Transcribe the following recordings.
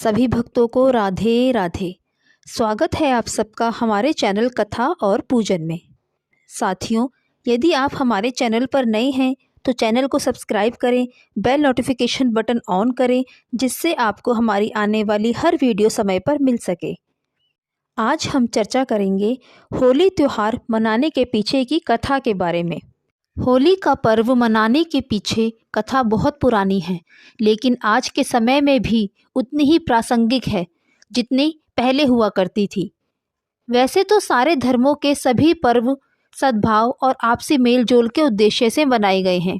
सभी भक्तों को राधे राधे। स्वागत है आप सबका हमारे चैनल कथा और पूजन में। साथियों, यदि आप हमारे चैनल पर नए हैं तो चैनल को सब्सक्राइब करें, बेल नोटिफिकेशन बटन ऑन करें, जिससे आपको हमारी आने वाली हर वीडियो समय पर मिल सके। आज हम चर्चा करेंगे होली त्यौहार मनाने के पीछे की कथा के बारे में। होली का पर्व मनाने के पीछे कथा बहुत पुरानी है, लेकिन आज के समय में भी उतनी ही प्रासंगिक है जितनी पहले हुआ करती थी। वैसे तो सारे धर्मों के सभी पर्व सद्भाव और आपसी मेल जोल के उद्देश्य से बनाए गए हैं,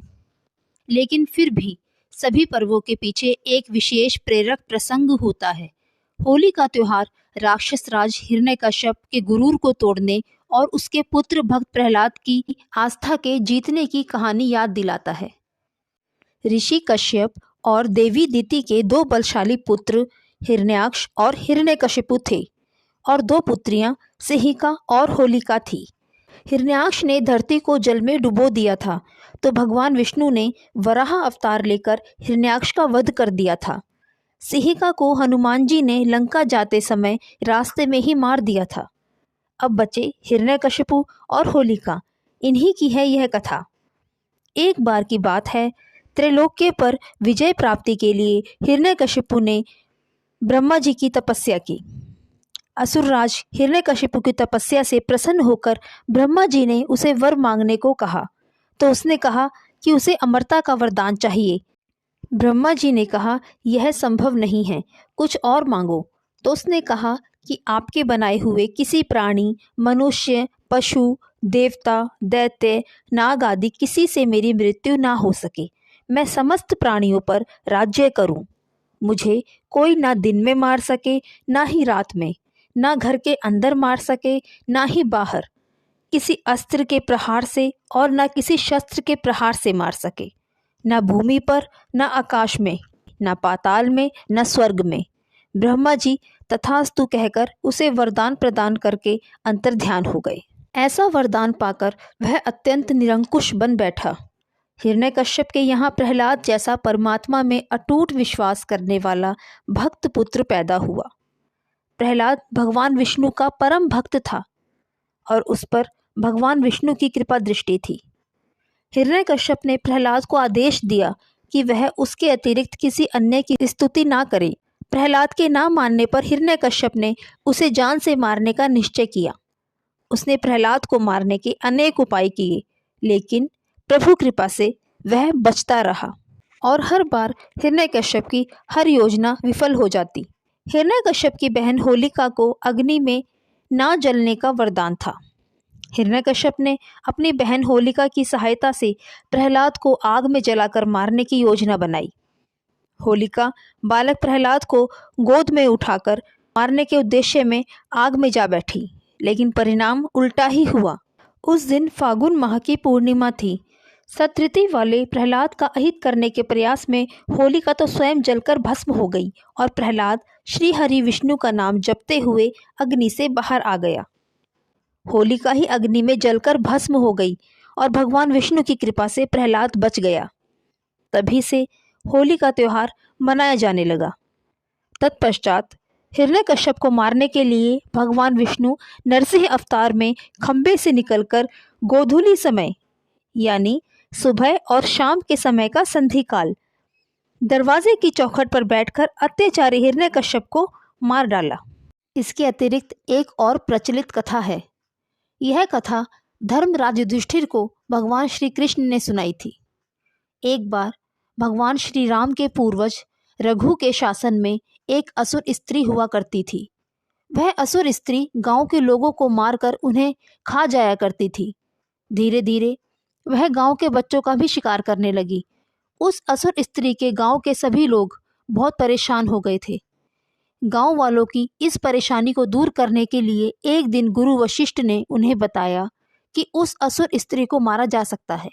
लेकिन फिर भी सभी पर्वों के पीछे एक विशेष प्रेरक प्रसंग होता है। होली का त्यौहार राक्षस राज हिरण्यकश्यप के गुरूर को तोड़ने और उसके पुत्र भक्त प्रहलाद की आस्था के जीतने की कहानी याद दिलाता है। ऋषि कश्यप और देवी दिति के दो बलशाली पुत्र हिरण्याक्ष और हिरण्यकशिपु थे और दो पुत्रियां सिहिका और होलिका थी। हिरण्याक्ष ने धरती को जल में डुबो दिया था, तो भगवान विष्णु ने वराह अवतार लेकर हिरण्याक्ष का वध कर दिया था। सिहिका को हनुमान जी ने लंका जाते समय रास्ते में ही मार दिया था। अब बचे हिरण्यकशिपु और होलिका, इन्हीं की है यह कथा। एक बार की बात है, त्रैलोक्य पर विजय प्राप्ति के लिए हिरण्यकशिपु ने ब्रह्मा जी की तपस्या की। असुरराज हिरण्यकशिपु की तपस्या से प्रसन्न होकर ब्रह्मा जी ने उसे वर मांगने को कहा, तो उसने कहा कि उसे अमरता का वरदान चाहिए। ब्रह्मा जी ने कहा, यह संभव नहीं है, कुछ और मांगो। तो उसने कहा कि आपके बनाए हुए किसी प्राणी, मनुष्य, पशु, देवता, दैत्य, नाग आदि किसी से मेरी मृत्यु ना हो सके। मैं समस्त प्राणियों पर राज्य करूं। मुझे कोई ना दिन में मार सके, ना ही रात में, ना घर के अंदर मार सके, ना ही बाहर, किसी अस्त्र के प्रहार से और ना किसी शस्त्र के प्रहार से मार सके, ना भूमि पर, ना आकाश में, ना पाताल में, ना स्वर्ग में। ब्रह्मा जी तथास्तु कहकर उसे वरदान प्रदान करके अंतर्ध्यान हो गए। ऐसा वरदान पाकर वह अत्यंत निरंकुश बन बैठा। हिरण्यकश्यप के यहाँ प्रहलाद जैसा परमात्मा में अटूट विश्वास करने वाला भक्त पुत्र पैदा हुआ। प्रहलाद भगवान विष्णु का परम भक्त था और उस पर भगवान विष्णु की कृपा दृष्टि थी। हिरण्यकश्यप ने प्रहलाद को आदेश दिया कि वह उसके अतिरिक्त किसी अन्य की स्तुति ना करे। प्रहलाद के ना मानने पर हिरण्यकश्यप ने उसे जान से मारने का निश्चय किया। उसने प्रहलाद को मारने के अनेक उपाय किए, लेकिन प्रभु कृपा से वह बचता रहा और हर बार हिरण्यकश्यप की हर योजना विफल हो जाती। हिरण्यकश्यप की बहन होलिका को अग्नि में ना जलने का वरदान था। हिरण्यकश्यप ने अपनी बहन होलिका की सहायता से प्रहलाद को आग में जलाकर मारने की योजना बनाई। होलिका बालक प्रहलाद को गोद में उठाकर मारने के उद्देश्य में आग में जा बैठी, लेकिन परिणाम उल्टा ही हुआ। उस दिन फागुन माह की पूर्णिमा थी। सतृति वाले प्रहलाद का अहित करने के प्रयास में होलिका तो स्वयं जलकर भस्म हो गई और प्रहलाद श्री हरि विष्णु का नाम जपते हुए अग्नि से बाहर आ गया। होलिका ही अग्नि में जलकर भस्म हो गई और भगवान विष्णु की कृपा से प्रहलाद बच गया। तभी से होली का त्यौहार मनाया जाने लगा। तत्पश्चात हिरण्यकश्यप को मारने के लिए भगवान विष्णु नरसिंह अवतार में खंबे से निकलकर गोधूली समय यानी सुबह और शाम के समय का संधि काल दरवाजे की चौखट पर बैठकर अत्याचारी हिरण्यकश्यप को मार डाला। इसके अतिरिक्त एक और प्रचलित कथा है। यह कथा धर्मराज युधिष्ठिर को भगवान श्री कृष्ण ने सुनाई थी। एक बार भगवान श्री राम के पूर्वज रघु के शासन में एक असुर स्त्री हुआ करती थी। वह असुर स्त्री गांव के लोगों को मारकर उन्हें खा जाया करती थी। धीरे धीरे वह गांव के बच्चों का भी शिकार करने लगी। उस असुर स्त्री के गांव के सभी लोग बहुत परेशान हो गए थे। गांव वालों की इस परेशानी को दूर करने के लिए एक दिन गुरु वशिष्ठ ने उन्हें बताया कि उस असुर स्त्री को मारा जा सकता है।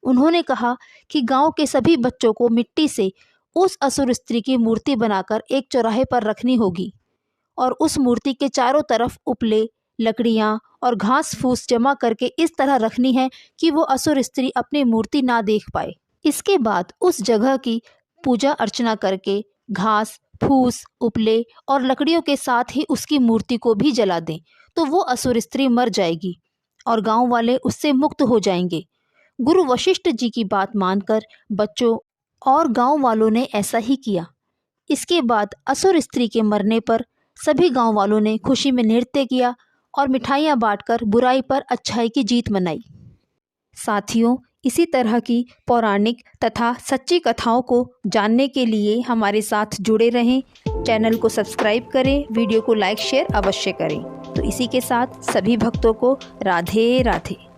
उन्होंने कहा कि गांव के सभी बच्चों को मिट्टी से उस असुर स्त्री की मूर्ति बनाकर एक चौराहे पर रखनी होगी और उस मूर्ति के चारों तरफ उपले, लकड़ियां और घास फूस जमा करके इस तरह रखनी है कि वो असुर स्त्री अपनी मूर्ति ना देख पाए। इसके बाद उस जगह की पूजा अर्चना करके घास, फूस, उपले और लकड़ियों के साथ ही उसकी मूर्ति को भी जला दें तो वो असुर स्त्री मर जाएगी और गांव वाले उससे मुक्त हो जाएंगे। गुरु वशिष्ठ जी की बात मानकर बच्चों और गांव वालों ने ऐसा ही किया। इसके बाद असुर स्त्री के मरने पर सभी गांव वालों ने खुशी में नृत्य किया और मिठाइयाँ बांटकर बुराई पर अच्छाई की जीत मनाई। साथियों, इसी तरह की पौराणिक तथा सच्ची कथाओं को जानने के लिए हमारे साथ जुड़े रहें। चैनल को सब्सक्राइब करें, वीडियो को लाइक शेयर अवश्य करें। तो इसी के साथ सभी भक्तों को राधे राधे।